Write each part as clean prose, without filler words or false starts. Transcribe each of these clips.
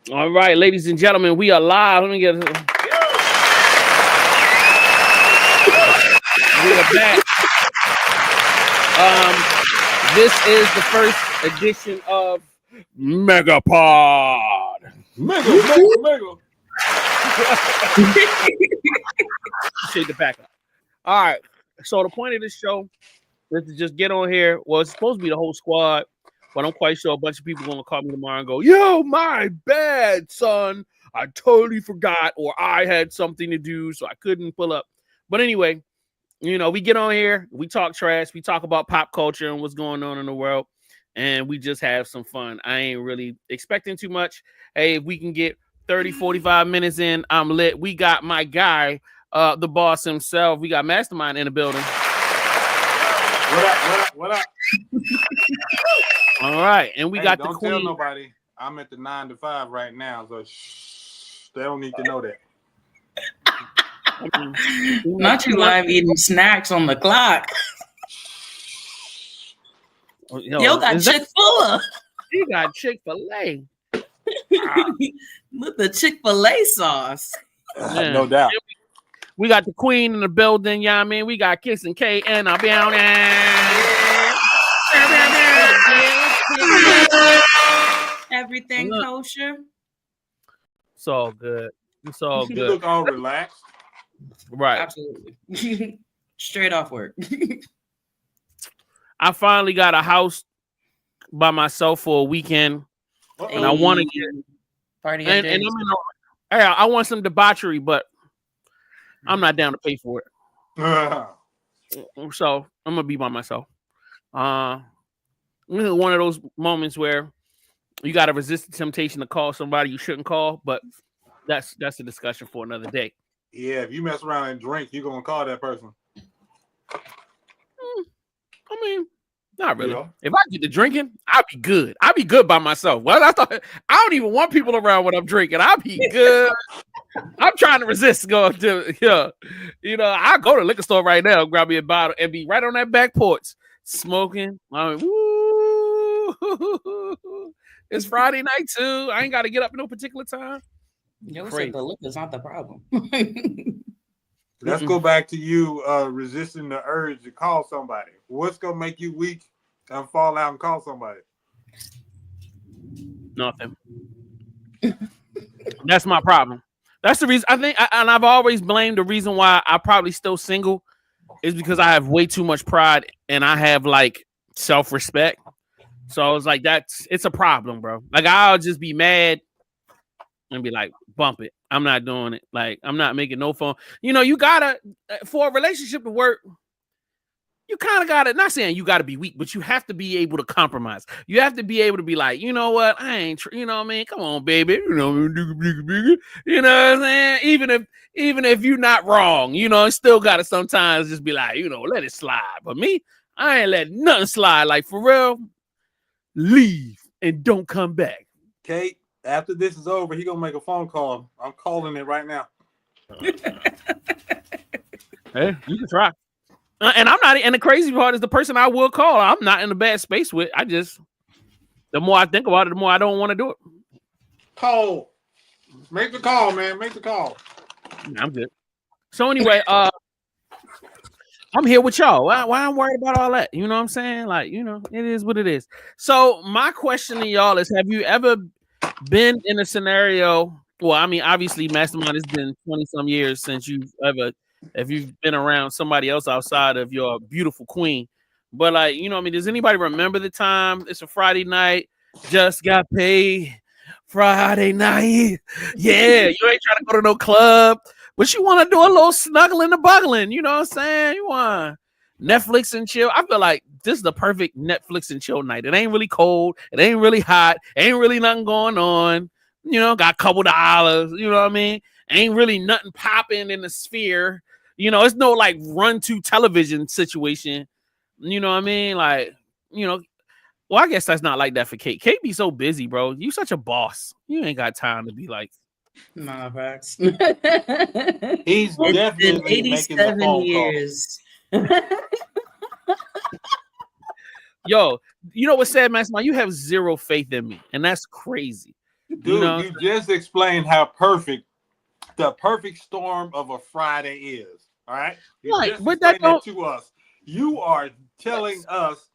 All right, ladies and gentlemen, we are live. Let me get. We are back. This is the first edition of Megapod. Mega. Shake the back up. All right. So the point of this show is to just get on here. Well, it's supposed to be the whole squad, but I'm quite sure a bunch of people are going to call me tomorrow and go, yo, my bad, son. I totally forgot, or I had something to do, so I couldn't pull up. But anyway, we get on here, we talk trash, we talk about pop culture and what's going on in the world, and we just have some fun. I ain't really expecting too much. Hey, if we can get 30, 45 minutes in, I'm lit. We got my guy, the boss himself. We got Mastermind in the building. What up? All right, and we got the Don't queen. tell nobody. I'm at the 9 to 5 right now, so they don't need to know that. Not you live eating snacks on the clock. Yo got Chick-fil-A. He got Chick-fil-A. With the Chick-fil-A sauce. No doubt. We got the queen in the building, yeah, I mean, we got Kiss and K in the building. Everything kosher. It's all good. It's all good. You look all relaxed. Right. Absolutely. Straight off work. I finally got a house by myself for a weekend. And I want to get party. And I want some debauchery, but I'm not down to pay for it. So I'm gonna be by myself. One of those moments where you gotta resist the temptation to call somebody you shouldn't call, but that's a discussion for another day. Yeah, if you mess around and drink, you're gonna call that person. I mean, not really. Yeah. If I get to drinking, I'll be good. I'll be good by myself. Well, I don't even want people around when I'm drinking. I'll be good. I'm trying to resist going to, I'll go to the liquor store right now, grab me a bottle, and be right on that back porch smoking. I mean, woo. It's Friday night too. I ain't got to get up at no particular time. Yo, said the liquor's not the problem. Let's go back to you resisting the urge to call somebody. What's gonna make you weak and fall out and call somebody? Nothing. That's my problem. That's the reason I think, and I've always blamed the reason why I'm probably still single is because I have way too much pride and I have like self-respect. So I was like, it's a problem, bro. Like I'll just be mad and be like, bump it. I'm not doing it. Like I'm not making no phone. You gotta, for a relationship to work, you kind of gotta, not saying you gotta be weak, but you have to be able to compromise. You have to be able to be like, you know what? I ain't, you know what I mean? Come on, baby. You know what I'm saying? Even if you're not wrong, it's still gotta sometimes just be like, let it slide. But me, I ain't letting nothing slide. Like for real, leave and don't come back. Kate, after this is over, he gonna make a phone call. I'm calling it right now. Hey, you can try. And I'm not. And the crazy part is the person I will call, I'm not in a bad space with. The more I think about it, the more I don't want to do it. Call. Make the call, man. Make the call. I'm good. So anyway, I'm here with y'all. Why I'm worried about all that? You know what I'm saying? Like, it is what it is. So my question to y'all is: have you ever been in a scenario? Well, I mean, obviously, Mastermind has been 20 some years since if you've been around somebody else outside of your beautiful queen. But like, does anybody remember the time? It's a Friday night, just got paid Friday night. Yeah, you ain't trying to go to no club, but you want to do a little snuggling and buggling. You know what I'm saying? You want Netflix and chill. I feel like this is the perfect Netflix and chill night. It ain't really cold. It ain't really hot. Ain't really nothing going on. Got a couple dollars. You know what I mean? Ain't really nothing popping in the sphere. It's no like run to television situation. You know what I mean? Like, well, I guess that's not like that for Kate. Kate be so busy, bro. You such a boss. You ain't got time to be like. Nah, facts. He's definitely 87 years. Yo, you know what's sad, Mastermind? You have zero faith in me, and that's crazy. Dude, you just explained how perfect the perfect storm of a Friday is. All right, you just explained that to us. You are telling us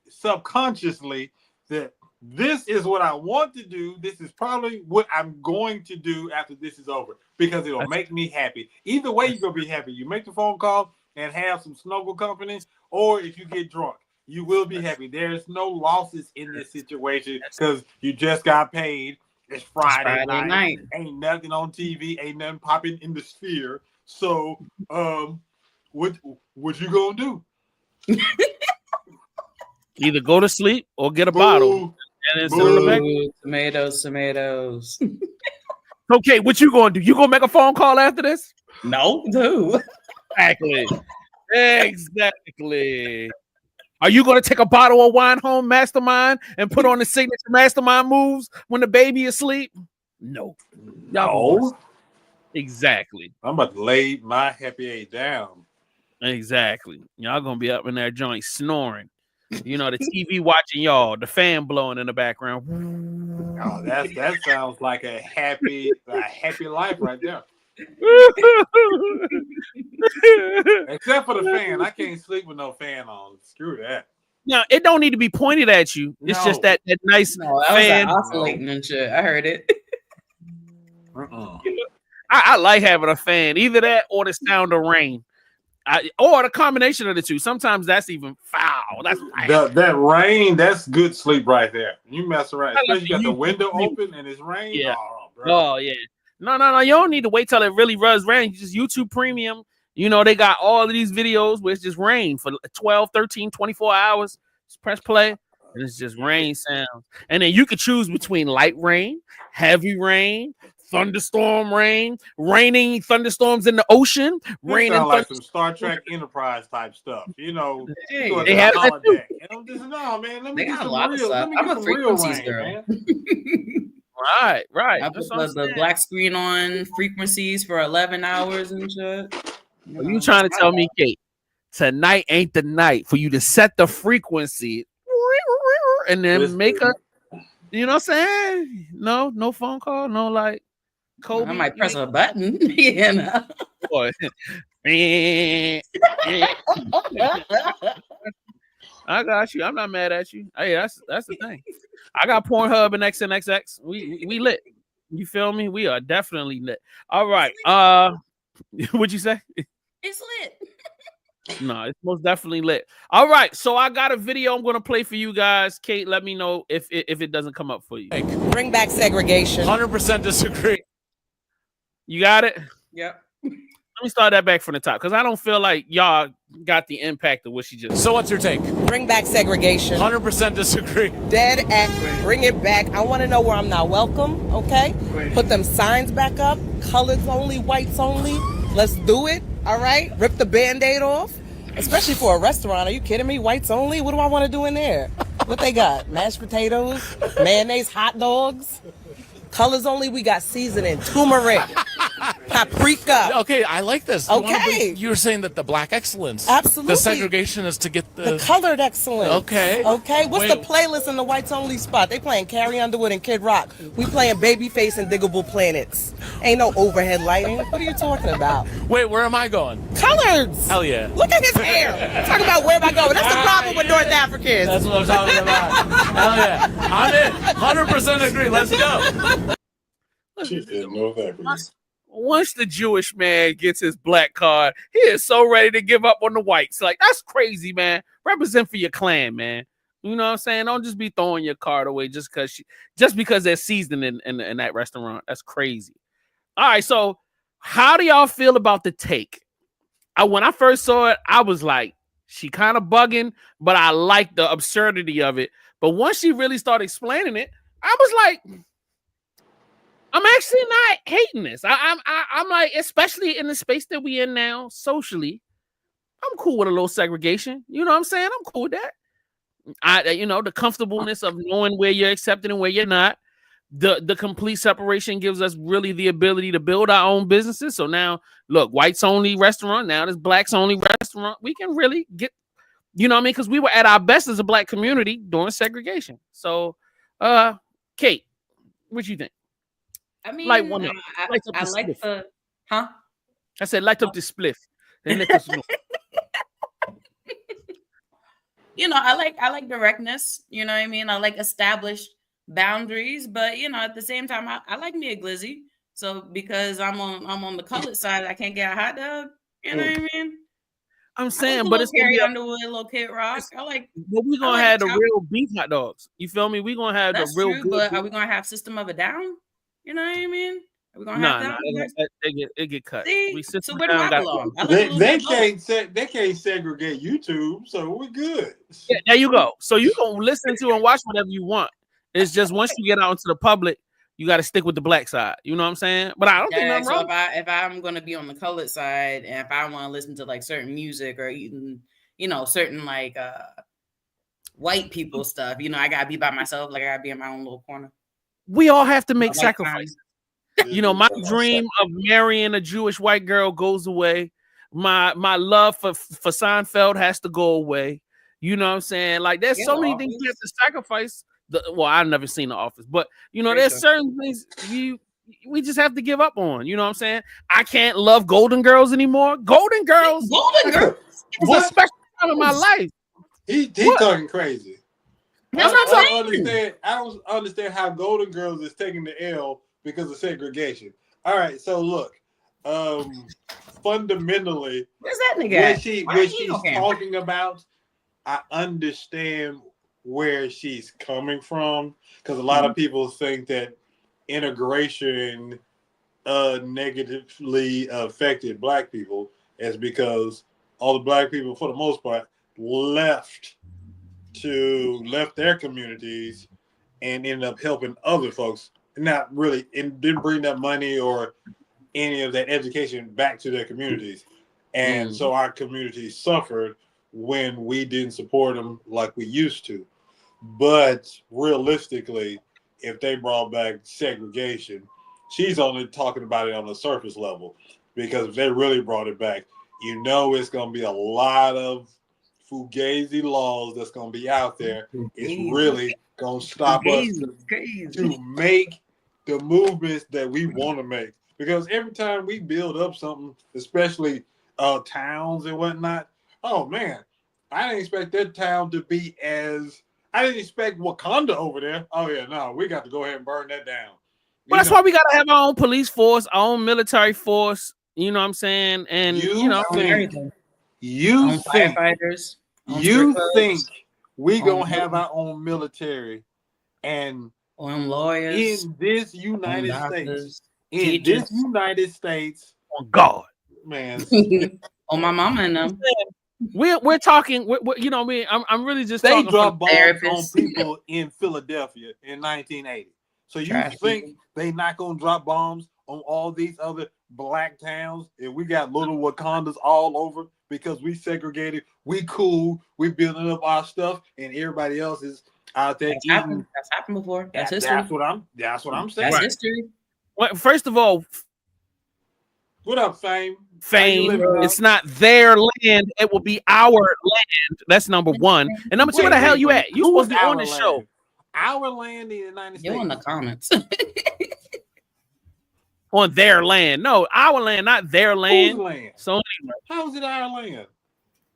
subconsciously that this is what I want to do. This is probably what I'm going to do after this is over because it'll make me happy. Either way, you're gonna be happy. You make the phone call and have some snuggle company, or if you get drunk, you will be happy. There's no losses in this situation because you just got paid. It's Friday night. Ain't nothing on TV. Ain't nothing popping in the sphere. So, what you gonna do? Either go to sleep or get a bottle and then sit on the back. Tomatoes. Okay, what you gonna do? You gonna make a phone call after this? No, dude. Exactly. Are you gonna take a bottle of wine home, Mastermind, and put on the signature Mastermind moves when the baby is asleep? No. No. Exactly. I'm about to lay my happy age down. Exactly. Y'all gonna be up in that joint snoring. You know, the TV watching y'all, the fan blowing in the background. Oh, that sounds like a happy life right there. Except for the fan. I can't sleep with no fan on. Screw that. No, it don't need to be pointed at you. It's just that nice fan. Oscillating and shit. I heard it. I like having a fan. Either that or the sound of rain. Or the combination of the two. Sometimes that's even foul. That's that rain. That's good sleep right there. You mess around, especially you got the window open and it's rain. Yeah. Oh yeah. No. You don't need to wait till it really does rain. You just YouTube Premium. You know, they got all of these videos where it's just rain for 12, 13, 24 hours. Just press play and it's just rain sounds. And then you could choose between light rain, heavy rain, thunderstorm rain, raining thunderstorms in the ocean, raining like some Star Trek Enterprise type stuff. You know, they have that too. No, man, let me get some real. I'm a frequencies girl, man. Right. I put the black screen on frequencies for 11 hours and shit. Are you trying to tell me, Kate, tonight ain't the night for you to set the frequency and then make a, you know what I'm saying? No phone call, no like Kobe. I might press a button, you know. Boy. I got you. I'm not mad at you. Hey, that's the thing. I got Pornhub and XNXX. We lit. You feel me? We are definitely lit. All right. What'd you say? It's lit. No, it's most definitely lit. All right, so I got a video I'm going to play for you guys. Kate, let me know if it doesn't come up for you. Bring back segregation. 100% disagree. You got it? Yep. Let me start that back from the top because I don't feel like y'all got the impact of what she just. So what's your take? Bring back segregation. 100% disagree. Dead accurate. Bring it back. I want to know where I'm not welcome. Okay. Put them signs back up. Colors only, whites only. Let's do it. All right. Rip the Band-Aid off. Especially for a restaurant. Are you kidding me? Whites only? What do I want to do in there? What they got? Mashed potatoes, mayonnaise, hot dogs. Colors only, we got seasoning, turmeric, paprika. Okay, I like this. Okay. You were saying that the black excellence. Absolutely. The segregation is to get the colored excellence. Okay. Okay. What's the playlist in the whites only spot? They playing Carrie Underwood and Kid Rock. We playing Babyface and Diggable Planets. Ain't no overhead lighting. What are you talking about? Wait, where am I going? Colors. Hell yeah. Look at his hair. Talk about where am I going? That's the problem with North Africans. That's what I'm talking about. Hell yeah. I'm in. 100% agree. Let's go. Once the Jewish man gets his black card, he is so ready to give up on the whites. Like, that's crazy, man. Represent for your clan, man. You know what I'm saying? Don't just be throwing your card away just because they're seasoned in that restaurant. That's crazy. All right, so how do y'all feel about the take? When I first saw it, I was like, she kind of bugging, but I like the absurdity of it. But once she really started explaining it, I was like, I'm actually not hating this. I'm like, especially in the space that we in now, socially, I'm cool with a little segregation. You know what I'm saying? I'm cool with that. The comfortableness of knowing where you're accepted and where you're not. The complete separation gives us really the ability to build our own businesses. So now, look, whites only restaurant. Now there's blacks only restaurant. We can really get, you know what I mean? Because we were at our best as a black community during segregation. So, Kate, what you think? mean, like one up. I Light up the like spliff. the, huh? I said light up the spliff. Then let us know. You know, I like directness. You know what I mean? I like established boundaries, but you know, at the same time, I like me a glizzy. So because I'm on the colored side, I can't get a hot dog. You know what I mean? I'm I saying, like but it's gonna Carrie be Underwood, little Kid Rock. but we're gonna like have the top- real beef hot dogs. You feel me? We're gonna have That's the real true, good but beef. are we gonna have System of a Down? You know what I mean? Are we gonna Nah, have that? it get cut. See? sit So where do down, I got- belong? I like a little They bit of both. can't segregate YouTube, so we're good. Yeah, there you go. So you can listen to and watch whatever you want. It's just once you get out into the public, you got to stick with the black side. You know what I'm saying? But I don't think nothing wrong. If I'm gonna be on the colored side, and if I want to listen to like certain music or even, you know, certain like white people stuff, you know, I gotta be by myself. Like I gotta be in my own little corner. We all have to make Like sacrifices. You know, my dream of marrying a Jewish white girl goes away. My love for Seinfeld has to go away. You know what I'm saying? Like there's so many things you have to sacrifice. Well, I've never seen The Office, but you know, there's certain things we just have to give up on. You know what I'm saying? I can't love Golden Girls anymore. Golden Girls is a special time in my life. He talking crazy. That's what I'm saying. I don't understand how Golden Girls is taking the L because of segregation. All right, so look, fundamentally, where's that nigga? When she's talking about, I understand where she's coming from, because a lot of people think that integration negatively affected black people is because all the black people, for the most part, left their communities and ended up helping other folks, not really, and didn't bring that money or any of that education back to their communities. And so our communities suffered when we didn't support them like we used to. But realistically, if they brought back segregation, she's only talking about it on the surface level, because if they really brought it back, you know, it's going to be a lot of fugazi laws that's going to be out there. It's really going to stop us to make the movements that we want to make. Because every time we build up something, especially towns and whatnot, oh man, I didn't expect that town to be I didn't expect Wakanda over there. Oh yeah, no, we got to go ahead and burn that down. Well, that's why we got to have our own police force, our own military force. You know what I'm saying? And you think we gonna have our own military and lawyers in this United States, on God, man, on my mama and them. We're talking. You know, I'm really just. They dropped bombs on people in Philadelphia in 1980. So you think they not gonna drop bombs on all these other black towns? And we got little Wakandas all over because we segregated. We cool. We building up our stuff, and everybody else is out there. That's happened before. That's history. That's what I'm saying. That's history. Well, first of all, what up, Fame? It's not their land. It will be our land. That's number one. And number two, where the hell you at? You supposed to be on the show. Our land in the United States. You're in the comments. On their land. No, our land, not their land. Whose land? So anyway. How is it our land?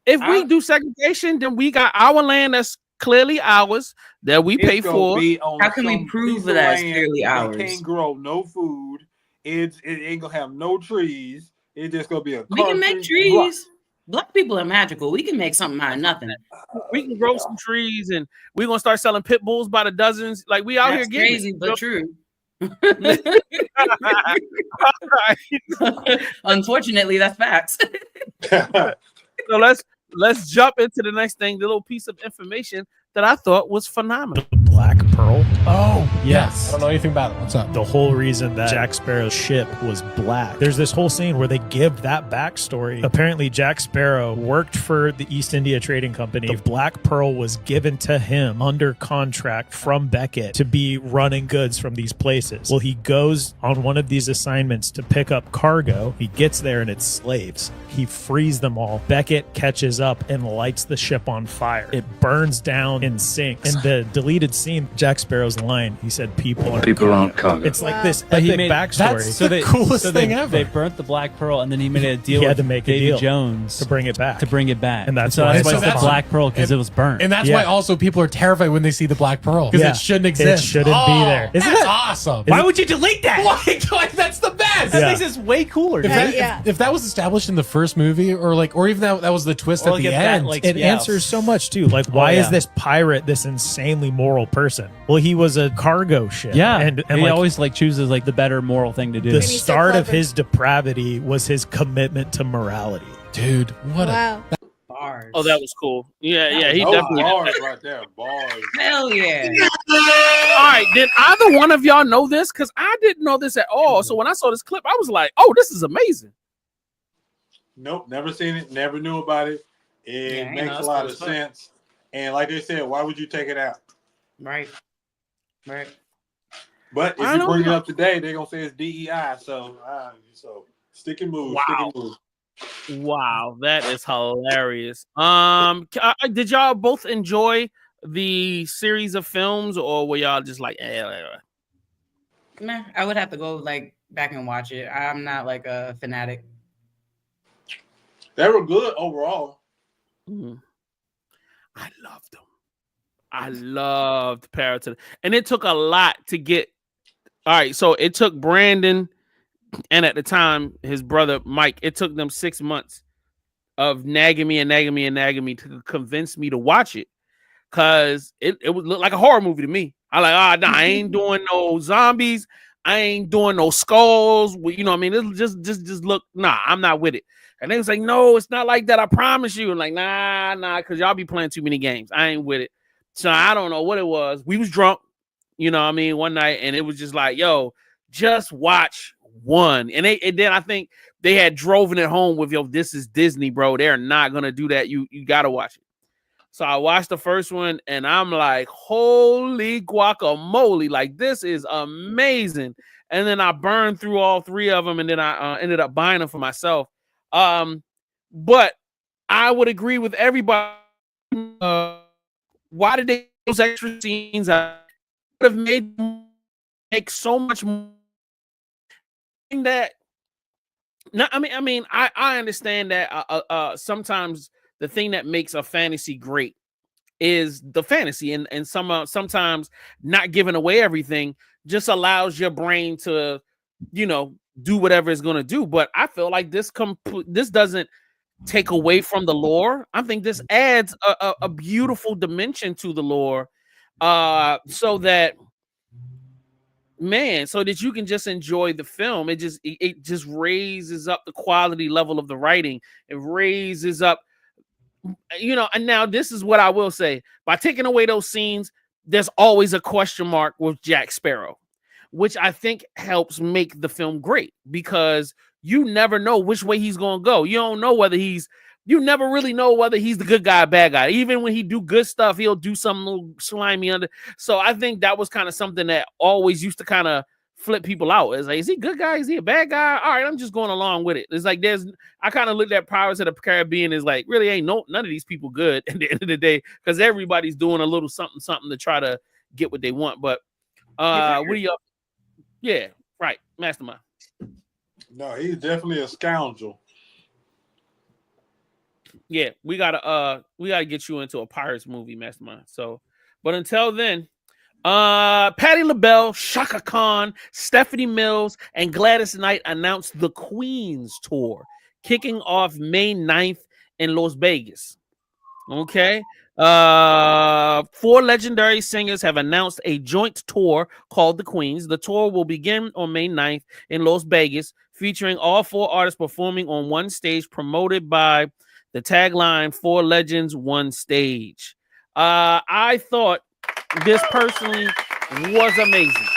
If we do segregation, then we got our land that's clearly ours that we pay for. How can we prove that it's clearly ours? It can't grow no food. It ain't gonna have no trees. It's just gonna be a. We can make trees. Black people are magical. We can make something out of nothing. We can grow some trees, and we're gonna start selling pit bulls by the dozens. Like we out here getting crazy, but true. Unfortunately, that's facts. So let's jump into the next thing. The little piece of information that I thought was phenomenal. Black Pearl. Oh, yes. I don't know anything about it. What's up? The whole reason that Jack Sparrow's ship was black. There's this whole scene where they give that backstory. Apparently, Jack Sparrow worked for the East India Trading Company. The Black Pearl was given to him under contract from Beckett to be running goods from these places. Well, he goes on one of these assignments to pick up cargo. He gets there and it's slaves. He frees them all. Beckett catches up and lights the ship on fire. It burns down and sinks. In the deleted scene, scene, Jack Sparrow's line, he said, "People aren't cargo." It's like this epic backstory. That's the coolest thing ever. They burnt the Black Pearl, and then he made a deal He had with to make a Davy deal Jones to bring it back. And that's so why that's it's why it's so the Black Pearl, because it was burnt. And that's why also people are terrified when they see the Black Pearl, because it shouldn't exist. It shouldn't be there. Isn't that's awesome. Why would you delete that? Like, that's the best. That makes this way cooler. If that was established in the first movie, or even that was the twist at the end, it answers so much too. Like, why is this pirate this insanely moral person? Well, he was a cargo ship. Yeah, and he always chooses the better moral thing to do. The start of his depravity was his commitment to morality. Dude, what wow. Bars. Oh, that was cool. Yeah, he definitely bars right there. Bars. Hell yeah. All right, did either one of y'all know this? Because I didn't know this at all. So when I saw this clip, I was like, "Oh, this is amazing." Nope, never seen it, never knew about it. It makes a lot of sense. And like they said, why would you take it out? Right. But if you bring it up today, they're gonna say it's DEI. So stick and move. Wow. Stick and move. Wow, that is hilarious. Did y'all both enjoy the series of films, or were y'all just like, Nah, I would have to go back and watch it. I'm not a fanatic. They were good overall. I loved them. I loved Parrot, and it took a lot to get. All right, so it took Brandon, and at the time his brother Mike. It took them 6 months of nagging me to convince me to watch it, cause it would look like a horror movie to me. I I ain't doing no zombies. I ain't doing no skulls. You know what I mean? It just look. Nah, I'm not with it. And they was like, no, it's not like that. I promise you. And nah, because y'all be playing too many games. I ain't with it. So I don't know what it was. We was drunk, you know what I mean, one night, and it was just like, yo, just watch one. And then I think they had driven it home with, yo, this is Disney, bro. They're not gonna do that. You gotta watch it. So I watched the first one, and I'm like, holy guacamole, like this is amazing. And then I burned through all three of them, and then I ended up buying them for myself. But I would agree with everybody. Why did they those extra scenes? I would have make so much more that. No, I understand that. Sometimes the thing that makes a fantasy great is the fantasy, and sometimes not giving away everything just allows your brain to, do whatever it's going to do. But I feel like this doesn't take away from the lore. I think this adds a beautiful dimension to the lore, so that you can just enjoy the film. It just raises up the quality level of the writing. It raises up, and now this is what I will say. By taking away those scenes, there's always a question mark with Jack Sparrow, which I think helps make the film great, because you never know which way he's going to go. You don't know you never really know whether he's the good guy or bad guy. Even when he do good stuff, he'll do something a little slimy under. So I think that was kind of something that always used to kind of flip people out. It's like, is he a good guy? Is he a bad guy? All right, I'm just going along with it. It's like I kind of looked at Pirates of the Caribbean as like, really ain't none of these people good at the end of the day, because everybody's doing a little something to try to get what they want. But what do y'all? Yeah, right, Mastermind. No, he's definitely a scoundrel. Yeah, we gotta get you into a Pirates movie, Mastermind. So, but until then, Patti LaBelle, Shaka Khan, Stephanie Mills, and Gladys Knight announced the Queens tour, kicking off May 9th in Las Vegas. Okay. 4 legendary singers have announced a joint tour called the Queens. The tour will begin on May 9th in Las Vegas, featuring all 4 artists performing on one stage, promoted by the tagline 4 Legends, 1 Stage. I thought this personally was amazing.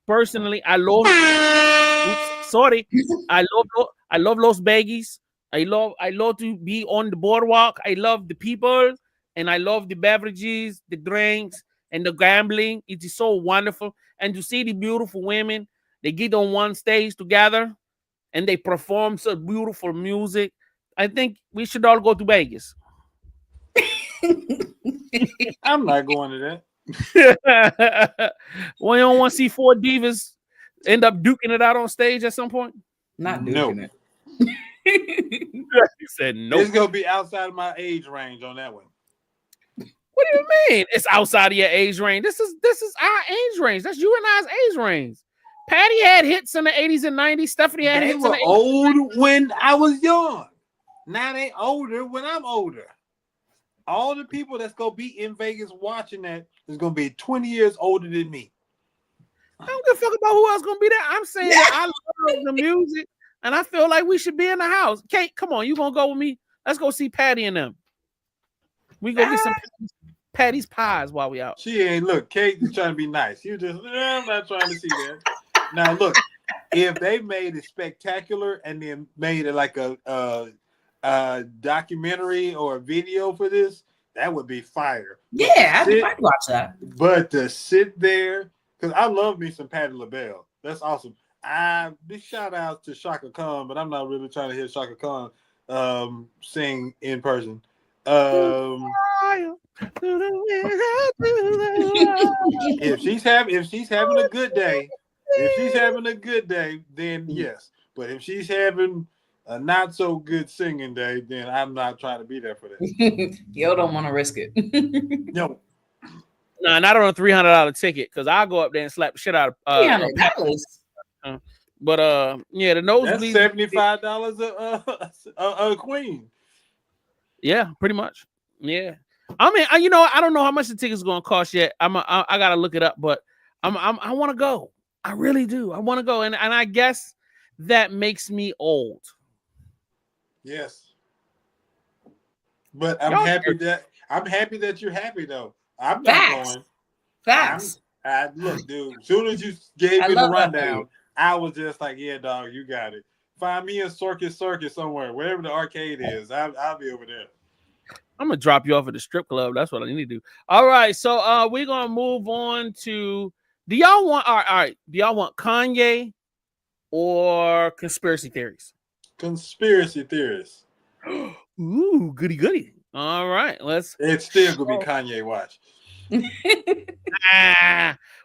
Personally, I love Las Vegas. I love to be on the boardwalk. I love the people, and I love the beverages, the drinks, and the gambling. It is so wonderful. And to see the beautiful women, they get on one stage together, and they perform so beautiful music. I think we should all go to Vegas. I'm not going to that. Well, you don't want to see four divas end up duking it out on stage at some point? Not duking it. He said no. It's gonna be outside of my age range on that one. What do you mean? It's outside of your age range. This is our age range. That's you and I's age range. Patty had hits in the 80s and 90s. Stephanie had They hits in were the 80s. old when I was young. Now they older when I'm older. All the people that's gonna be in Vegas watching that is gonna be 20 years older than me. I don't give a fuck about who else gonna be there. I'm saying that I love the music and I feel like we should be in the house. Kate, come on, you gonna go with me? Let's go see Patty and them. We go get some Patty's pies while we out. She ain't look. Kate is trying to be nice. You just I'm not trying to see that. Now look, if they made it spectacular and then made it like a documentary or a video for this, that would be fire. Yeah, I'd watch that. But to sit there, because I love me some Patti LaBelle. That's awesome. Big shout out to Shaka Khan, but I'm not really trying to hear Shaka Khan sing in person. If she's having a good day, then yes. But if she's having a not so good singing day, then I'm not trying to be there for that. Yo, don't want to risk it. No. No, not on a $300 ticket because I'll go up there and slap the shit out of $300. But yeah, the nosebleed. That's $75 a queen. Yeah, pretty much. Yeah. I mean, I don't know how much the ticket's gonna cost yet. I gotta look it up, but I want to go. I really do. I want to go, and I guess that makes me old. Yes. But I'm happy that you're happy though. I'm not going. Facts. Look, dude. As soon as you gave me the rundown, I was just like, "Yeah, dog, you got it. Find me a circus somewhere, wherever the arcade is. I'll be over there." I'm gonna drop you off at the strip club. That's what I need to do. All right, so we're gonna move on to. Do y'all want? All right. Do y'all want Kanye or conspiracy theories? Conspiracy theories. Ooh, goody. All right, It's still gonna be Kanye. Watch.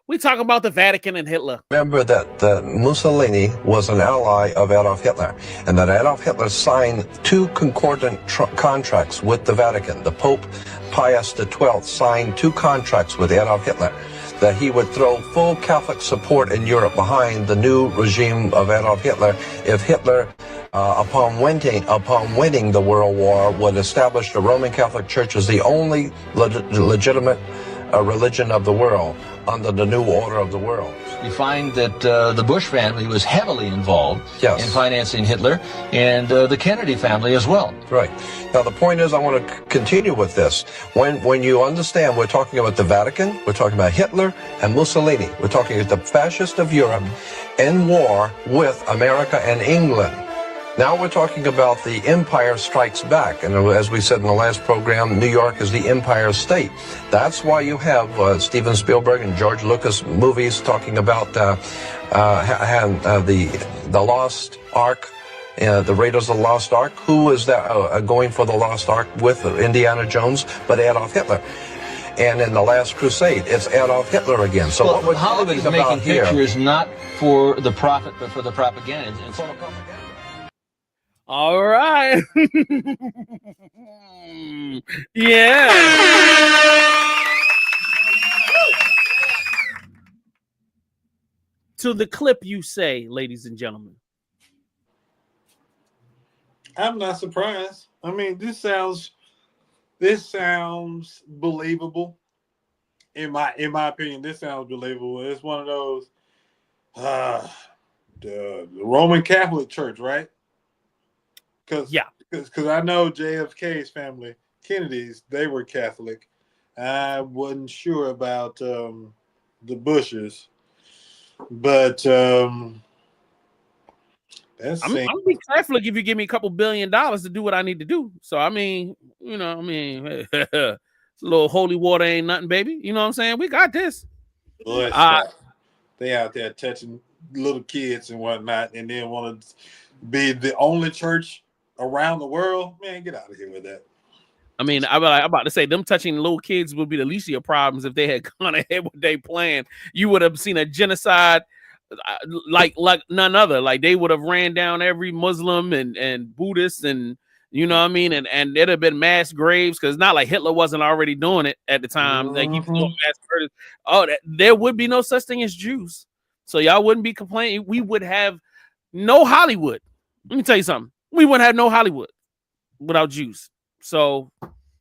We talk about the Vatican and Hitler. Remember that Mussolini was an ally of Adolf Hitler, and that Adolf Hitler signed two concordant contracts with the Vatican. The Pope Pius XII signed two contracts with Adolf Hitler, that he would throw full Catholic support in Europe behind the new regime of Adolf Hitler if Hitler, upon winning the World War, would establish the Roman Catholic Church as the only legitimate religion of the world under the new order of the world. You find that the Bush family was heavily involved in financing Hitler, and the Kennedy family as well. Right. Now, the point is, I want to continue with this. When you understand, we're talking about the Vatican, we're talking about Hitler and Mussolini. We're talking about the fascists of Europe in war with America and England. Now we're talking about the Empire Strikes Back. And as we said in the last program, New York is the Empire State. That's why you have Steven Spielberg and George Lucas movies talking about the Lost Ark, the Raiders of the Lost Ark. Who is that going for the Lost Ark with Indiana Jones but Adolf Hitler? And in The Last Crusade, it's Adolf Hitler again. So what we're Hollywood is making pictures not for the profit, but for the propaganda. It's all propaganda. All right. Yeah. To the clip you say, ladies and gentlemen. I'm not surprised. I mean, this sounds believable. In my opinion, this sounds believable. It's one of those the Roman Catholic Church, right? Because I know JFK's family, Kennedy's, they were Catholic. I wasn't sure about the Bushes, but I'm gonna be Catholic if you give me a couple $1 billion to do what I need to do. So I mean, a little holy water ain't nothing, baby. You know what I'm saying? We got this. They out there touching little kids and whatnot, and then want to be the only church around the world. Man, get out of here with that. I mean, I'm about to say them touching little kids would be the least of your problems if they had gone ahead with their plan. You would have seen a genocide like none other. Like they would have ran down every Muslim and Buddhist and you know what I mean, and it'd have been mass graves because it's not like Hitler wasn't already doing it at the time. Like he was doing mass murders. Oh, there would be no such thing as Jews, so y'all wouldn't be complaining. We would have no Hollywood. Let me tell you something. We wouldn't have no Hollywood without Jews. So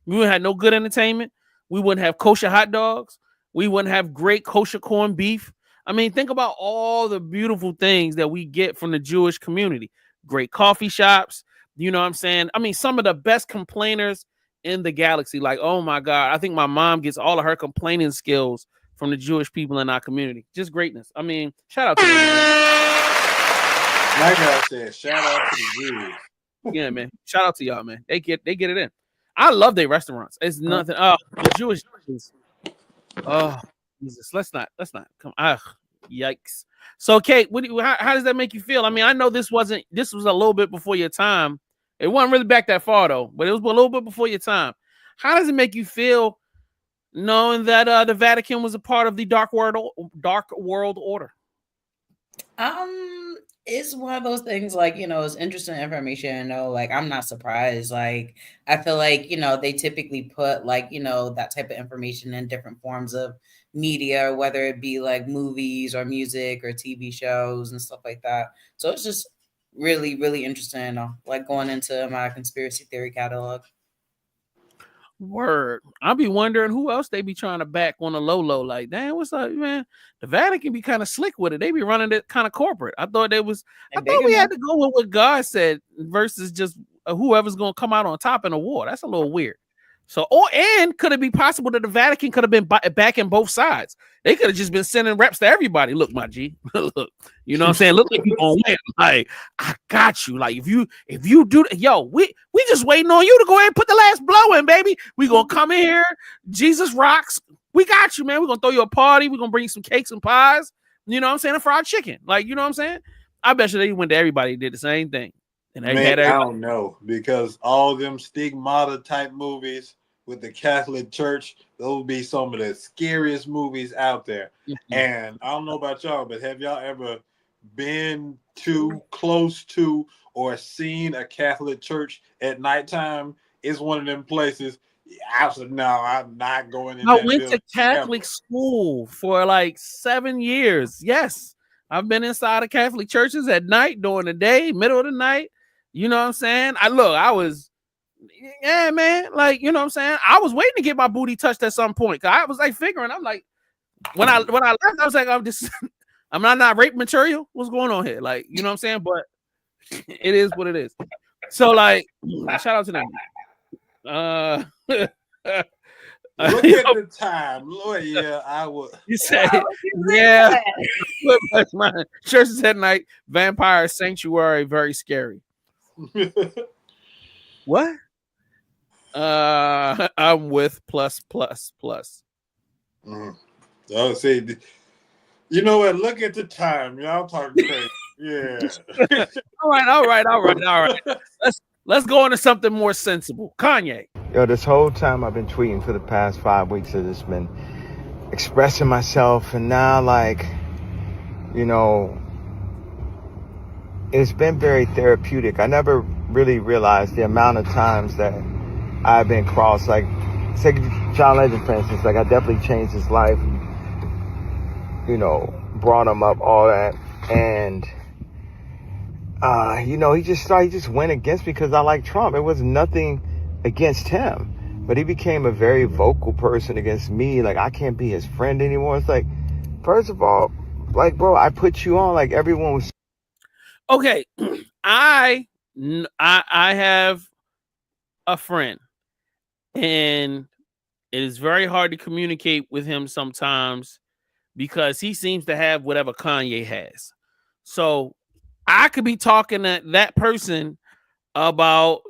we wouldn't have no good entertainment. We wouldn't have kosher hot dogs. We wouldn't have great kosher corned beef. I mean, think about all the beautiful things that we get from the Jewish community. Great coffee shops. You know what I'm saying? I mean, some of the best complainers in the galaxy. Like, oh my God, I think my mom gets all of her complaining skills from the Jewish people in our community. Just greatness. I mean, shout out to them. My guy said, shout out to the Jews. Yeah, man. Shout out to y'all, man. They get it in. I love their restaurants. It's nothing. Oh, the Jewish dishes. Oh, Jesus. Let's not come. Yikes. So, Kate, how does that make you feel? I mean, I know this was a little bit before your time. It wasn't really back that far though, but it was a little bit before your time. How does it make you feel knowing that the Vatican was a part of the dark world order? It's one of those things like, it's interesting information. Like I'm not surprised. Like I feel like, they typically put like, that type of information in different forms of media, whether it be like movies or music or TV shows and stuff like that. So it's just really, really interesting, like going into my conspiracy theory catalog. Word. I'll be wondering who else they be trying to back on the low. Like, damn, what's up, man? The Vatican be kind of slick with it. They be running it kind of corporate. I thought we had to go with what God said versus just whoever's going to come out on top in a war. That's a little weird. So, and could it be possible that the Vatican could have been backing both sides? They could have just been sending reps to everybody. Look, my G, look, you know what I'm saying? Look like you gonna win. Like, I got you. Like, if you do, we just waiting on you to go ahead and put the last blow in, baby. We gonna come in here. Jesus rocks. We got you, man. We're gonna throw you a party. We're gonna bring you some cakes and pies. You know what I'm saying? And fried chicken. Like, you know what I'm saying? I bet you they went to everybody and did the same thing. And they had I don't know, because all them stigmata type movies with the Catholic Church, those would be some of the scariest movies out there. Mm-hmm. And I don't know about y'all, but have y'all ever been close to or seen a Catholic church at nighttime? It's one of them places. I said, no, I'm not going in. I went to Catholic school for like 7 years. Yes, I've been inside of Catholic churches at night, during the day, middle of the night. You know what I'm saying? Yeah, man. Like, you know what I'm saying? I was waiting to get my booty touched at some point. Cause I was like figuring, I'm like, when I left, I was like, I'm not rape material. What's going on here? Like, you know what I'm saying? But it is what it is. So like, shout out to them. Look at the time. Lord, yeah, I would. You say, yeah. Churches at night, vampire sanctuary, very scary. What? I'm with plus. I'll say, you know what? Look at the time. Y'all talking crazy. Yeah. All right. Let's go into something more sensible. Kanye. Yo, this whole time I've been tweeting for the past 5 weeks. I've just been expressing myself, and now, like, it's been very therapeutic. I never really realized the amount of times that I've been crossed. Like, take John Legend, for instance. Like, I definitely changed his life, brought him up, all that. And, he just went against me because I like Trump. It was nothing against him, but he became a very vocal person against me. Like, I can't be his friend anymore. It's like, first of all, like, bro, I put you on. Like, everyone was. Okay, I have a friend, and it is very hard to communicate with him sometimes because he seems to have whatever Kanye has. So I could be talking to that person about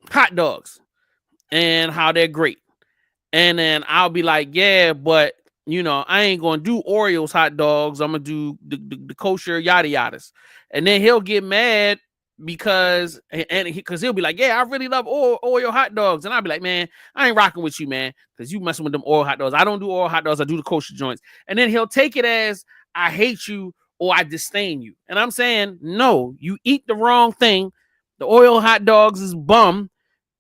hot dogs and how they're great, and then I'll be like, yeah, but I ain't gonna do Oreos hot dogs. I'm gonna do the kosher yada yadas. And then he'll get mad because he'll be like, yeah, I really love oil hot dogs, and I'll be like, man, I ain't rocking with you, man, because you messing with them oil hot dogs. I don't do oil hot dogs. I do the kosher joints. And then he'll take it as I hate you or I disdain you. And I'm saying, no, you eat the wrong thing. The oil hot dogs is bum.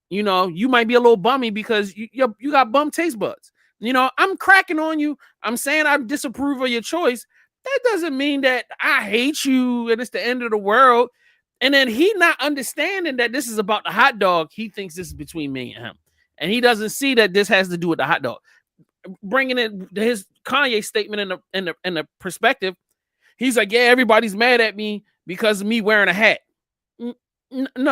You know, you might be a little bummy because you got bum taste buds. You know, I'm cracking on you. I'm saying I disapprove of your choice. That doesn't mean that I hate you and it's the end of the world. And then he not understanding that this is about the hot dog. He thinks this is between me and him. And he doesn't see that this has to do with the hot dog. Bringing in his Kanye statement in the perspective, he's like, yeah, everybody's mad at me because of me wearing a hat. No,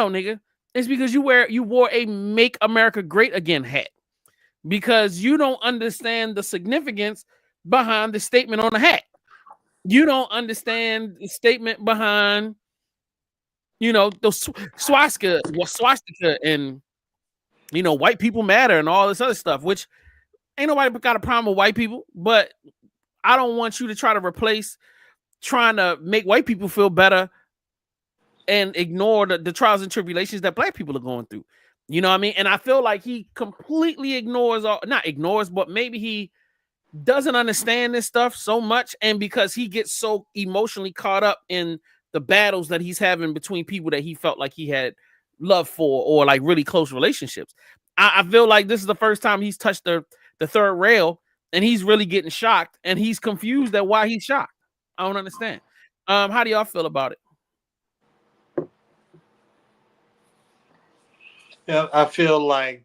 nigga. It's because you wore a Make America Great Again hat. Because you don't understand the significance behind the statement on the hat. You don't understand the statement behind, you know, the swastika and, you know, white people matter and all this other stuff, which ain't nobody got a problem with white people, but I don't want you to try to replace trying to make white people feel better and ignore the trials and tribulations that black people are going through. You know what I mean? And I feel like he completely not ignores, but maybe he doesn't understand this stuff so much. And because he gets so emotionally caught up in the battles that he's having between people that he felt like he had love for or like really close relationships. I feel like this is the first time he's touched the third rail and he's really getting shocked and he's confused at why he's shocked. I don't understand. How do y'all feel about it? Yeah, I feel like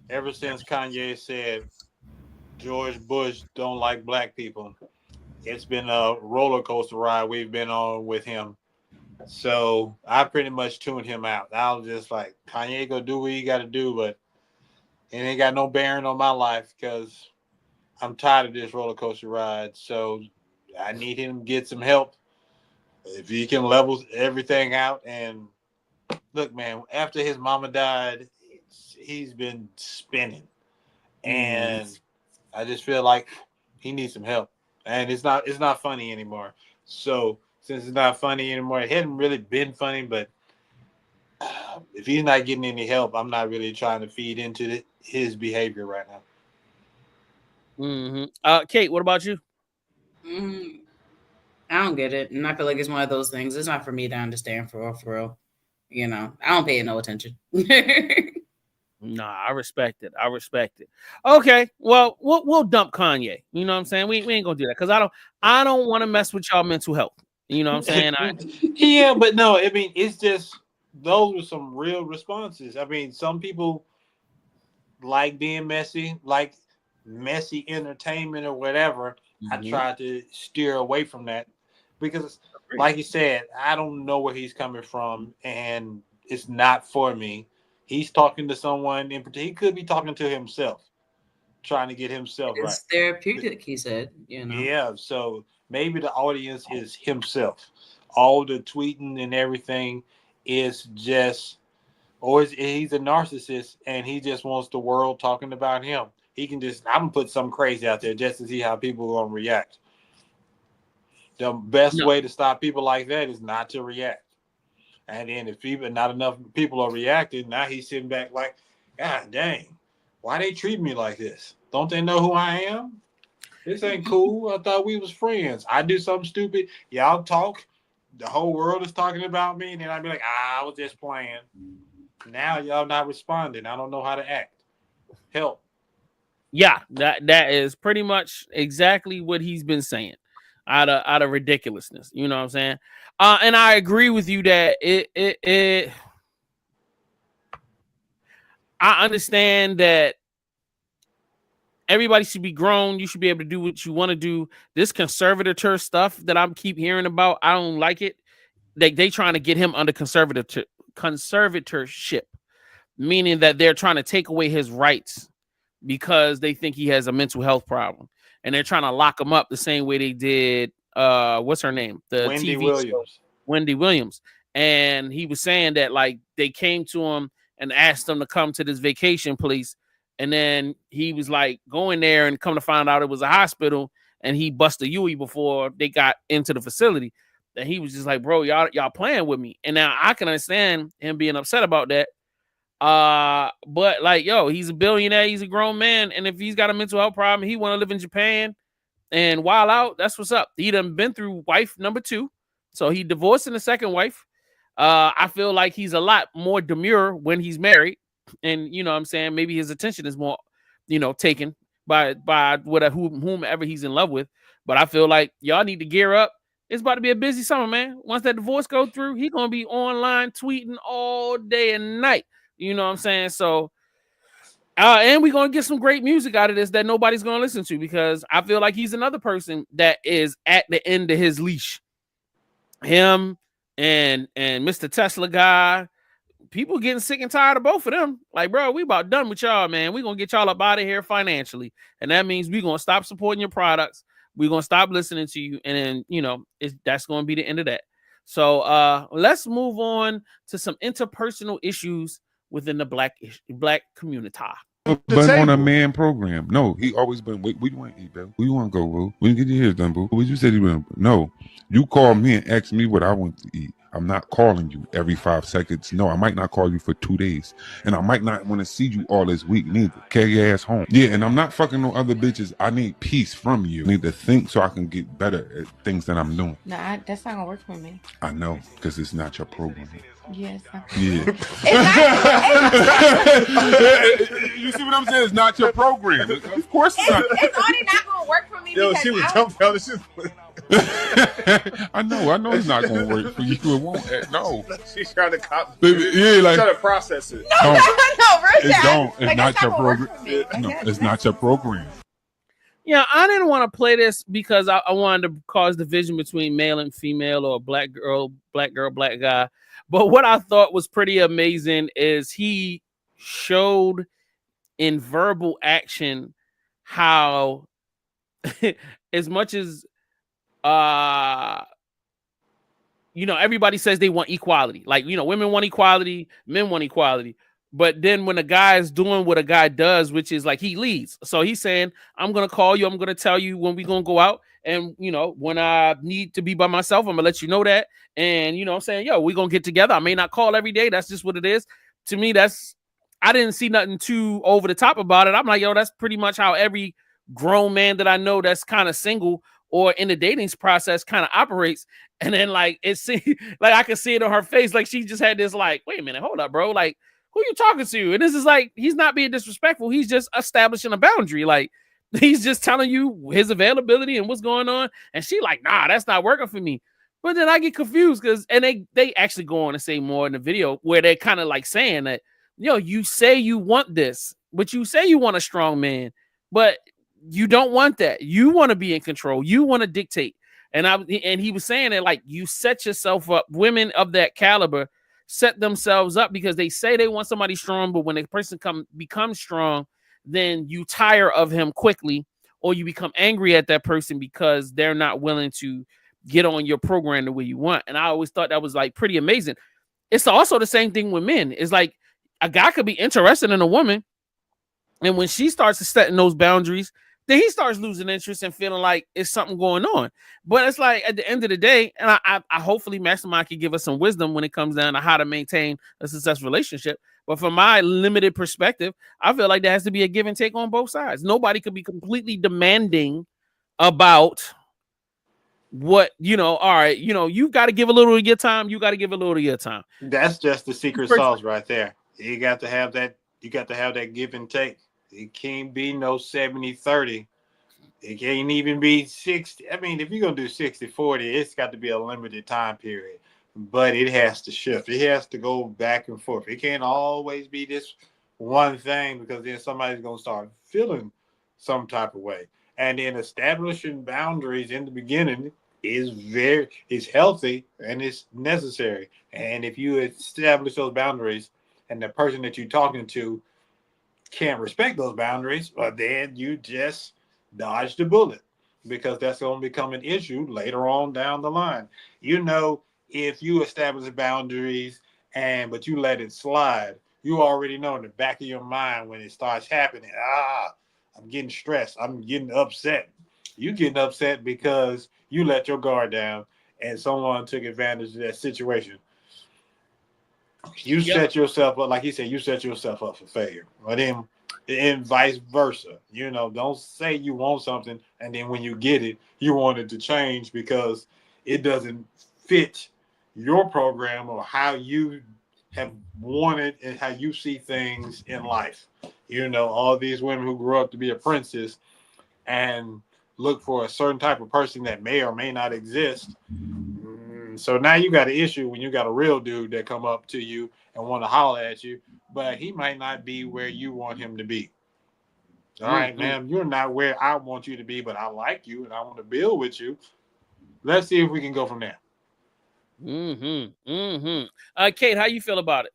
ever since Kanye said George Bush don't like black people, it's been a roller coaster ride we've been on with him. So I pretty much tuned him out. I was just like, Kanye go do what he got to do, but it ain't got no bearing on my life because I'm tired of this roller coaster ride. So I need him to get some help. If he can level everything out. And look, man, after his mama died, he's been spinning. And I just feel like he needs some help. And it's not funny anymore. So since it's not funny anymore, it hadn't really been funny, but if he's not getting any help, I'm not really trying to feed into his behavior right now. Kate, what about you? I don't get it. And I feel like it's one of those things. It's not for me to understand for real. You know, I don't pay no attention. Nah, I respect it. Okay, well, we'll dump Kanye. You know what I'm saying? We ain't gonna do that because I don't want to mess with y'all mental health. You know what I'm saying? Yeah, but no, I mean, it's just those were some real responses. I mean, some people like being messy, like messy entertainment or whatever. I tried to steer away from that because, like you said, I don't know where he's coming from, and it's not for me. He's talking to someone in particular. He could be talking to himself, trying to get himself right. It's therapeutic, he said. You know. Yeah, so maybe the audience is himself. All the tweeting and everything is just, or he's a narcissist and he just wants the world talking about him. He can just, I'm gonna put something crazy out there just to see how people are gonna react. The best way to stop people like that is not to react. And then if not enough people are reacting, now he's sitting back like, God dang, why they treat me like this? Don't they know who I am? This ain't cool. I thought we was friends. I do something stupid. Y'all talk. The whole world is talking about me. And then I'd be like, I was just playing. Now y'all not responding. I don't know how to act. Help. Yeah, that is pretty much exactly what he's been saying. Out of ridiculousness. You know what I'm saying? And I agree with you that I understand that everybody should be grown. You should be able to do what you want to do. This conservator stuff that I keep hearing about, I don't like it. They trying to get him under conservatorship, meaning that they're trying to take away his rights because they think he has a mental health problem. And they're trying to lock him up the same way they did, what's her name? The Wendy TV Williams. show, Wendy Williams. And he was saying that, like, they came to him and asked him to come to this vacation place. And then he was, like, going there and come to find out it was a hospital. And he busted Yui before they got into the facility. that he was just like, bro, y'all playing with me. And now I can understand him being upset about that. But like, yo, he's a billionaire, he's a grown man, and if he's got a mental health problem, he want to live in Japan and wild out, that's what's up. He done been through wife number 2, so he divorcing the second wife. I feel like he's a lot more demure when he's married, and you know what I'm saying, maybe his attention is more, taken by whomever he's in love with. But I feel like y'all need to gear up. It's about to be a busy summer, man. Once that divorce go through, he gonna be online tweeting all day and night. You know what I'm saying? So, and we're going to get some great music out of this that nobody's going to listen to, because I feel like he's another person that is at the end of his leash. Him and Mr. Tesla guy, people getting sick and tired of both of them. Like, bro, we about done with y'all, man. We're going to get y'all up out of here financially. And that means we're going to stop supporting your products. We're going to stop listening to you. And then, that's going to be the end of that. So let's move on to some interpersonal issues within the black community. But on a man program. No, he always been, where you want to eat, bro? Where you want to go, boo? When you get your hair done, boo? What you said you want? No, you call me and ask me what I want to eat. I'm not calling you every 5 seconds. No, I might not call you for 2 days. And I might not want to see you all this week neither. Carry your ass home. Yeah, and I'm not fucking no other bitches. I need peace from you. I need to think so I can get better at things that I'm doing. No, that's not going to work for me. I know, because it's not your program. Yes. Yeah. You see what I'm saying? It's not your program. Of course it's not. It's only not going to work for me. Yo, she was jumping on the shit. I know it's not going to work for you. It won't. No. She's trying to cop. Yeah, like, trying to process it. No, It's not your program. No, it's not your program. Yeah, I didn't want to play this because I wanted to cause division between male and female, or black girl, black guy. But what I thought was pretty amazing is he showed in verbal action how as much as everybody says they want equality. Like, women want equality, men want equality. But then when a guy is doing what a guy does, which is like he leads. So he's saying, I'm going to call you. I'm going to tell you when we're going to go out. And, when I need to be by myself, I'm going to let you know that. And, I'm saying, yo, we're going to get together. I may not call every day. That's just what it is. To me, I didn't see nothing too over the top about it. I'm like, yo, that's pretty much how every grown man that I know that's kind of single or in the dating process kind of operates. And then like, I can see it on her face. Like she just had this like, wait a minute, hold up, bro. Like, who you talking to? And this is like, he's not being disrespectful. He's just establishing a boundary. Like, he's just telling you his availability and what's going on. And she like, nah, that's not working for me. But then I get confused and they actually go on to say more in the video where they're kind of like saying that, you say you want this, but you say you want a strong man, but you don't want that. You want to be in control. You want to dictate. And he was saying that like you set yourself up. Women of that caliber set themselves up because they say they want somebody strong, but when a person becomes strong, then you tire of him quickly, or you become angry at that person because they're not willing to get on your program the way you want. And I always thought that was like pretty amazing. It's also the same thing with men. It's like a guy could be interested in a woman, and when she starts setting those boundaries, then he starts losing interest and feeling like it's something going on. But it's like at the end of the day, and I hopefully Mastermind can give us some wisdom when it comes down to how to maintain a successful relationship. But from my limited perspective, I feel like there has to be a give and take on both sides. Nobody could be completely demanding about what, all right, you got to give a little of your time. You got to give a little of your time. That's just the secret sauce right there. You got to have that. You got to have that give and take. It can't be no 70-30. It can't even be 60. I mean, if you're going to do 60-40, it's got to be a limited time period. But it has to shift. It has to go back and forth. It can't always be this one thing, because then somebody's going to start feeling some type of way. And then establishing boundaries in the beginning is healthy and it's necessary. And if you establish those boundaries and the person that you're talking to can't respect those boundaries, well, then you just dodge the bullet, because that's going to become an issue later on down the line. If you establish boundaries but you let it slide, you already know in the back of your mind when it starts happening, I'm getting stressed, I'm getting upset. You're getting upset because you let your guard down and someone took advantage of that situation, you set yourself up, like he said, you set yourself up for failure. But then, and vice versa. You know, don't say you want something and then when you get it, you want it to change because it doesn't fit your program or how you have wanted and how you see things in life. You know, all these women who grew up to be a princess and look for a certain type of person that may or may not exist. So now you got an issue when you got a real dude that come up to you and want to holler at you, but he might not be where you want him to be. All right, ma'am, you're not where I want you to be, but I like you and I want to build with you. Let's see if we can go from there. Kate, how you feel about it?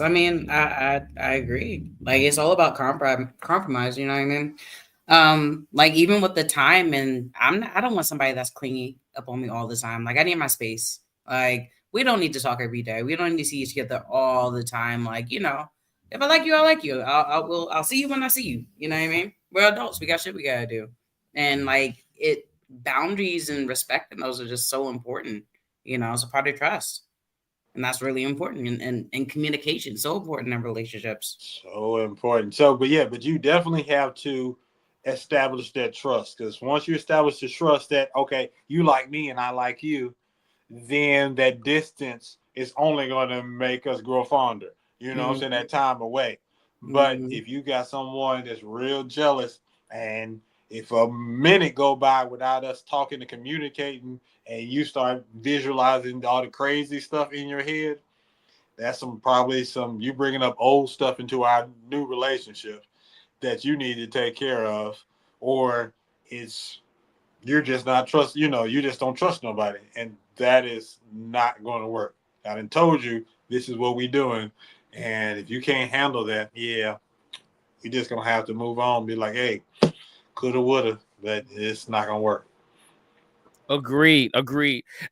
I mean, I agree. Like, it's all about compromise. You know what I mean? Like, even with the time, and I don't want somebody that's clingy up on me all the time. Like, I need my space. Like, we don't need to talk every day. We don't need to see each other all the time. Like, you know, if I like you, I like you. I'll see you when I see you. You know what I mean? We're adults. We got shit we gotta do. And like, boundaries and respect and those are just so important. You know, it's a part of trust. And that's really important. And communication, so important in relationships. So important. So, but you definitely have to establish that trust. Because once you establish the trust that, okay, you like me and I like you, then that distance is only going to make us grow fonder. You know what I'm saying? That time away. But if you got someone that's real jealous, and if a minute go by without us talking and communicating, and you start visualizing all the crazy stuff in your head, that's probably you bringing up old stuff into our new relationship that you need to take care of, or you're just not you just don't trust nobody, and that is not going to work. I done told you this is what we doing, and if you can't handle that, you're just gonna have to move on and be like, hey, coulda, woulda, but it's not gonna work. Agreed. And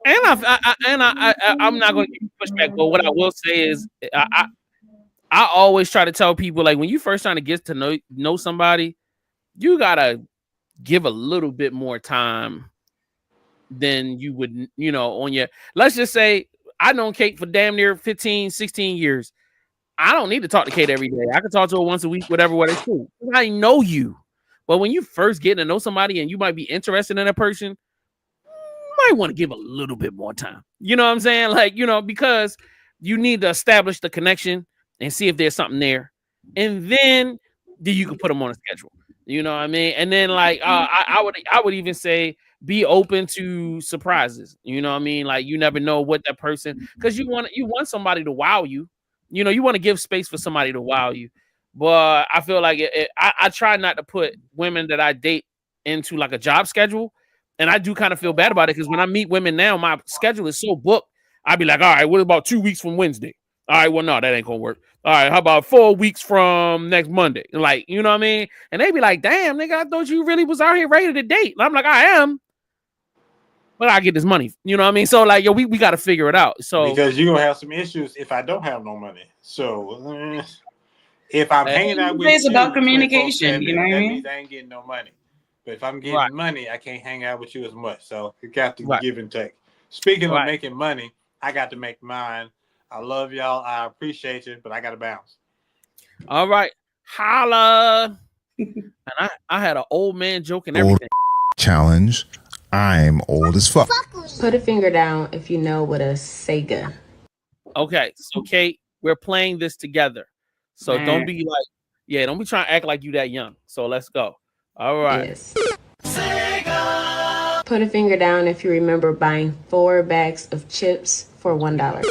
I'm not going to give you pushback, but what I will say is I always try to tell people, like, when you first trying to get to know somebody, you gotta give a little bit more time than you would, on your. Let's just say I known Kate for damn near 15, 16 years. I don't need to talk to Kate every day. I can talk to her once a week, whatever. It's cool. I know you, but when you first get to know somebody and you might be interested in a person, might want to give a little bit more time. You know what I'm saying? Like, because you need to establish the connection and see if there's something there. And then you can put them on a schedule. You know what I mean? And then like I would even say be open to surprises. You know what I mean? Like, you never know what that person, because you want somebody to wow you. You know, you want to give space for somebody to wow you. But I feel like I try not to put women that I date into like a job schedule. And I do kind of feel bad about it because when I meet women now, my schedule is so booked. I'd be like, all right, what about 2 weeks from Wednesday? All right, well, no, that ain't gonna work. All right, how about 4 weeks from next Monday? Like, you know what I mean? And they be like, damn, nigga, I thought you really was out here ready to date. And I'm like, I am, but I get this money. You know what I mean? So like, we got to figure it out. So because you're gonna have some issues if I don't have no money. So if I'm hanging out with you, it's about communication. You know what I mean? Means I ain't getting no money. But if I'm getting money, I can't hang out with you as much. So you got to give and take. Speaking of making money, I got to make mine. I love y'all. I appreciate you, but I got to bounce. All right. Holla. And I had an old man joke and everything. Challenge. I'm old as fuck. Put a finger down if you know what a Sega. Okay. So, Kate, we're playing this together. So don't be like, don't be trying to act like you that young. So let's go. All right. Yes. Put a finger down if you remember buying 4 bags of chips for $1.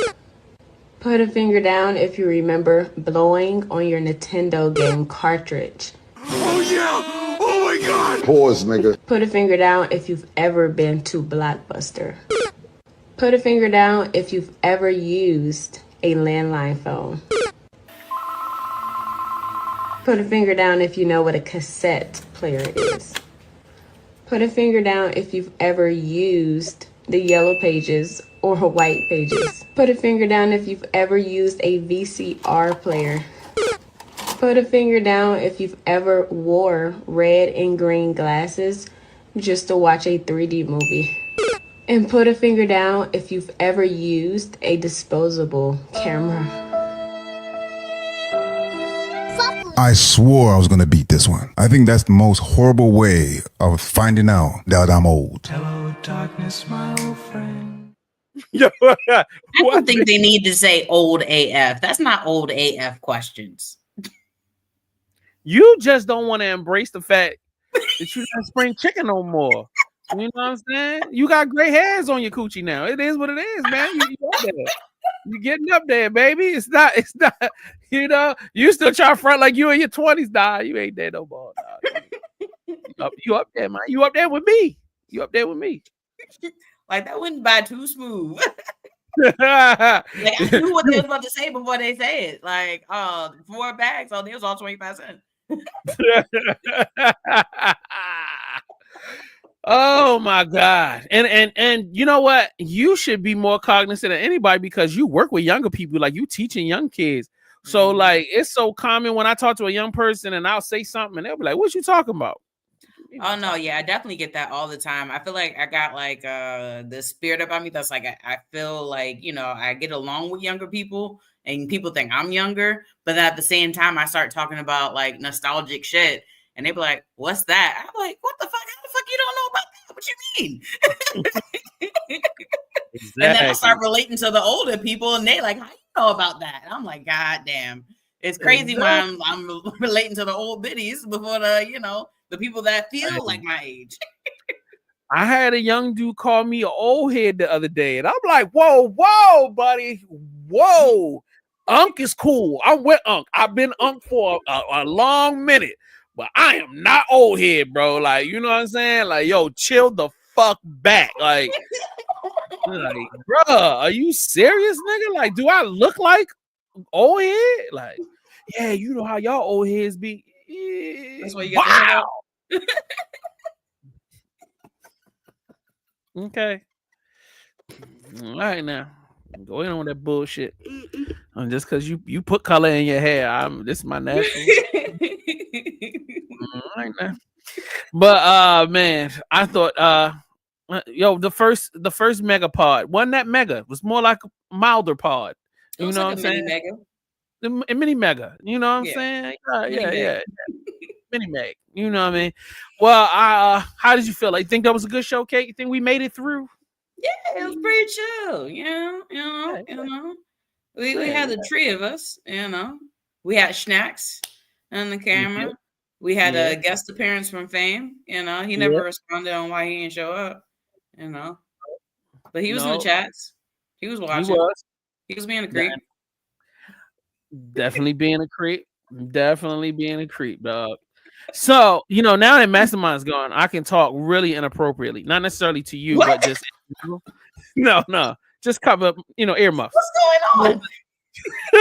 Put a finger down if you remember blowing on your Nintendo game cartridge. Oh yeah! Oh my god! Pause, nigga. Put a finger down if you've ever been to Blockbuster. Put a finger down if you've ever used a landline phone. Put a finger down if you know what a cassette player is. Put a finger down if you've ever used the yellow pages or white pages. Put a finger down if you've ever used a VCR player. Put a finger down if you've ever wore red and green glasses just to watch a 3D movie. And put a finger down if you've ever used a disposable camera. I swore I was going to beat this one. I think that's the most horrible way of finding out that I'm old. Hello, darkness, my old friend. I don't think they need to say old AF. That's not old AF questions. You just don't want to embrace the fact that you're not spring chicken no more. You know what I'm saying? You got gray hairs on your coochie now. It is what it is, man. You getting up there, baby. It's not, you know, you still try to front like you in your 20s, nah. You ain't there no more. Nah. You up there, man. You up there with me. You up there with me. Like that went by too smooth. Like I knew what they was about to say before they say it. Like, 4 bags. Oh, they was all 25 cents. Oh my God. And you know what? You should be more cognizant of anybody because you work with younger people, like you teaching young kids. So like it's so common when I talk to a young person and I'll say something and they'll be like, what you talking about? Oh no, yeah, I definitely get that all the time. I feel like I got like the spirit about me that's like I feel like, you know, I get along with younger people and people think I'm younger, but at the same time I start talking about like nostalgic shit and they be like, what's that? I'm like, what the fuck? How the fuck you don't know about that? What you mean? Exactly. And then I start relating to the older people and they like, how you know about that? And I'm like, God damn. It's crazy when I'm relating to the old biddies before the, you know, the people that feel like my age. I had a young dude call me an old head the other day, and I'm like, whoa, buddy. Whoa. Unc is cool. I'm with Unc. I've been Unc for a long minute, but I am not old head, bro. Like, you know what I'm saying? Like, yo, chill the fuck back. Like, bro, are you serious, nigga? Like, do I look like old head? Like, yeah, you know how y'all old heads be. Yeah. That's why you got Okay. All right, now go in on that bullshit. Just because you put color in your hair, this is my natural. All right, now. But man, I thought yo, the first mega pod wasn't that mega. It was more like a milder pod. You know what I'm saying? Mini mega. You know what I'm saying? Yeah. Mini meg. You know what I mean? Well, how did you feel? Like, think that was a good show, Kate? You think we made it through? Yeah, it was pretty chill. You know. We had the three of us, you know. We had Snacks on the camera. Mm-hmm. We had a guest appearance from Fame, you know. He never responded on why he didn't show up, you know. But he was in the chats. He was watching. He was being a creep. Definitely being a creep. Definitely being a creep, dog. So, you know, now that Mastermind's gone, I can talk really inappropriately. Not necessarily to you, but just no. Just cover, you know, earmuffs. What's going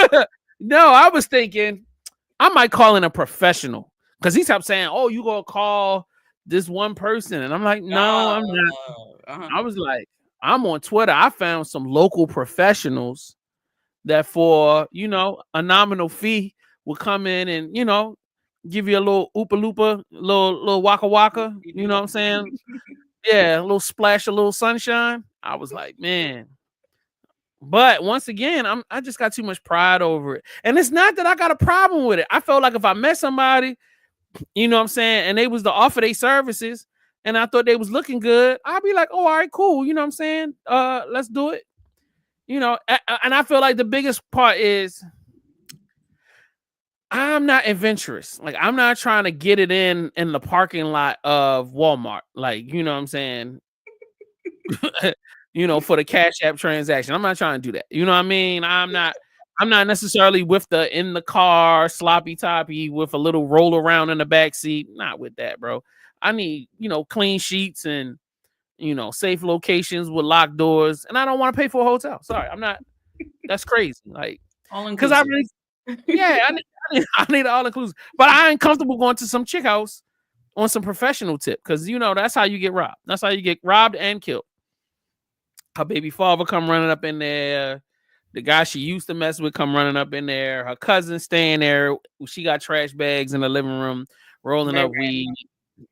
on? No, I was thinking I might call in a professional because he kept saying, oh, you gonna call this one person. And I'm like, no, I'm not. I was like, I'm on Twitter. I found some local professionals that for, you know, a nominal fee will come in and, you know, give you a little oopa loopa, little waka waka, you know what I'm saying? Yeah, a little splash, a little sunshine. I was like, man. But once again, I just got too much pride over it. And it's not that I got a problem with it. I felt like if I met somebody, you know what I'm saying, and they was to offer their services and I thought they was looking good, I'd be like, oh, all right, cool. You know what I'm saying? Let's do it. You know, and I feel like the biggest part is I'm not adventurous. Like, I'm not trying to get it in the parking lot of Walmart. Like, you know what I'm saying? You know, for the Cash App transaction. I'm not trying to do that. You know what I mean? I'm not necessarily with the in the car sloppy toppy with a little roll around in the back seat. Not with that, bro. I need, you know, clean sheets and, you know, safe locations with locked doors. And I don't want to pay for a hotel. Sorry, I'm not. That's crazy. Like, because I really, I need all inclusive. But I ain't comfortable going to some chick house on some professional tip because, you know, that's how you get robbed. That's how you get robbed and killed. Her baby father come running up in there. The guy she used to mess with come running up in there. Her cousin staying there. She got trash bags in the living room, rolling up weed.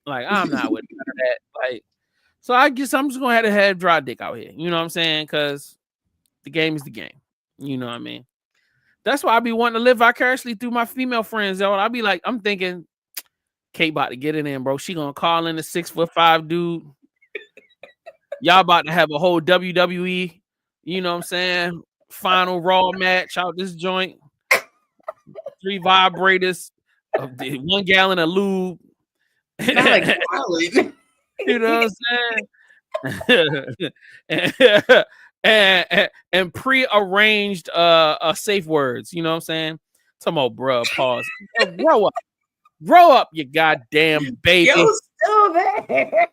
Like, I'm not with none of that. Like, So I guess I'm just gonna have to have dry dick out here. You know what I'm saying? Because the game is the game. You know what I mean? That's why I be wanting to live vicariously through my female friends, yo. I'll be like, I'm thinking, Kate about to get it in, bro. She gonna call in a 6'5" dude. Y'all about to have a whole WWE, you know what I'm saying? Final Raw match out this joint. 3 vibrators, 1 gallon of lube. Not like college. You know what I'm saying? and pre-arranged safe words. You know what I'm saying? Talking about, bro, pause. Grow up. Grow up, you goddamn baby. Yo, still there.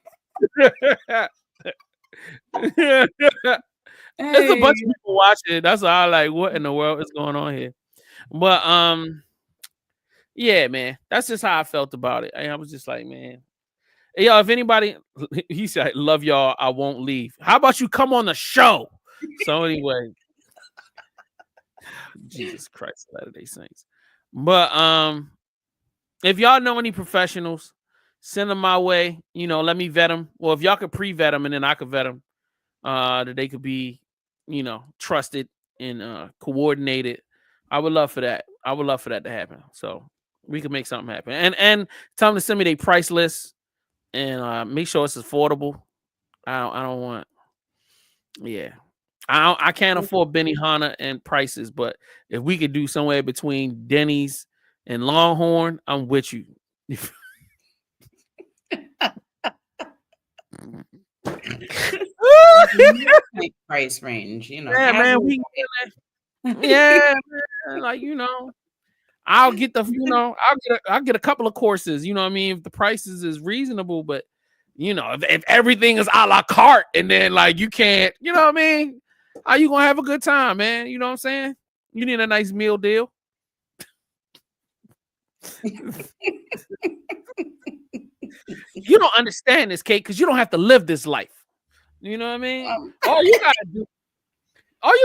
There's a bunch of people watching. That's why I like, what in the world is going on here? But yeah, man, that's just how I felt about it. I was just like, man, hey, yo, if anybody, he said, love y'all, I won't leave. How about you come on the show? So anyway, Jesus Christ, Latter-day Saints. But if y'all know any professionals, send them my way. You know, let me vet them. Well, if y'all could pre-vet them and then I could vet them, that they could be, you know, trusted and coordinated. I would love for that. I would love for that to happen. So we could make something happen. And tell them to send me their price list and make sure it's affordable. I don't want. Yeah, I can't afford Benihana and prices, but if we could do somewhere between Denny's and Longhorn, I'm with you. Price range, you know. Yeah, man, yeah, man, like, you know, I'll get the, you know, I'll get a couple of courses, you know what I mean, if the prices is reasonable, but you know, if everything is a la carte and then like you can't, you know what I mean, how you gonna have a good time, man? You know what I'm saying? You need a nice meal deal. You don't understand this, Kate, because you don't have to live this life. You know what I mean? All you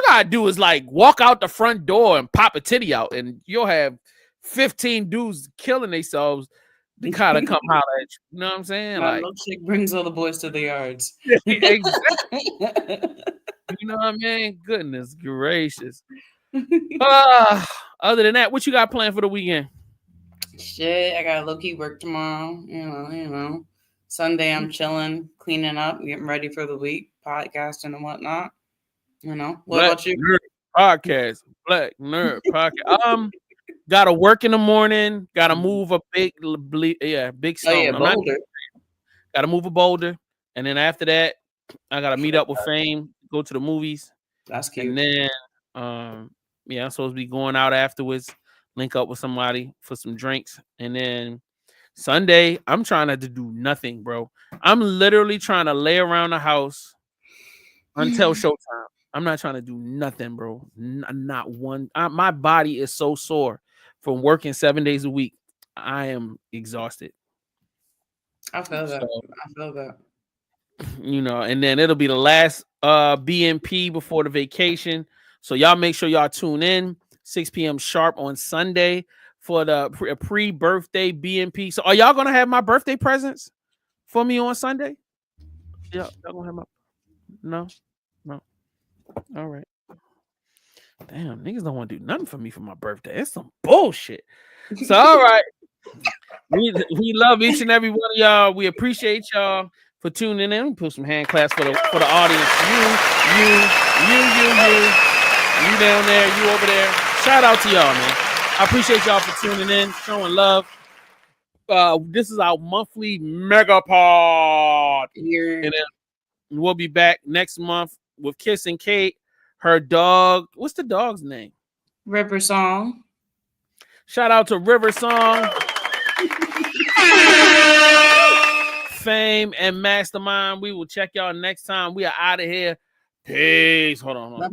gotta do is like walk out the front door and pop a titty out, and you'll have 15 dudes killing themselves to kind of come holler at you. You know what I'm saying? My like milkshake brings all the boys to the yards. Exactly. You know what I mean? Goodness gracious. Other than that, what you got planned for the weekend? Shit, I got low-key work tomorrow. You know. Sunday I'm chilling, cleaning up, getting ready for the week, podcasting and whatnot. You know. What about you? Podcast. Black Nerd Podcast. Gotta work in the morning, gotta move a big stone. Boulder. Gotta move a boulder. And then after that, I gotta meet up with Fame, go to the movies. That's cute. And then I'm supposed to be going out afterwards, link up with somebody for some drinks. And then Sunday, I'm trying to do nothing, bro. I'm literally trying to lay around the house until showtime. I'm not trying to do nothing, bro. Not one. My body is so sore from working 7 days a week. I am exhausted. I feel that. You know, and then it'll be the last BMP before the vacation. So y'all make sure y'all tune in 6 p.m. sharp on Sunday for the pre-birthday BMP. So are y'all gonna have my birthday presents for me on Sunday? Yeah, y'all gonna have my no. All right. Damn, niggas don't want to do nothing for me for my birthday. It's some bullshit. So all right. We love each and every one of y'all. We appreciate y'all for tuning in. We put some hand claps for the audience. You down there, you over there. Shout out to y'all, man. I appreciate y'all for tuning in, showing love. This is our monthly mega pod. And then we'll be back next month with Kiss and Kate. Her dog, what's the dog's name? River Song. Shout out to River Song. Fame and Mastermind. We will check y'all next time. We are out of here. Peace. Hold on.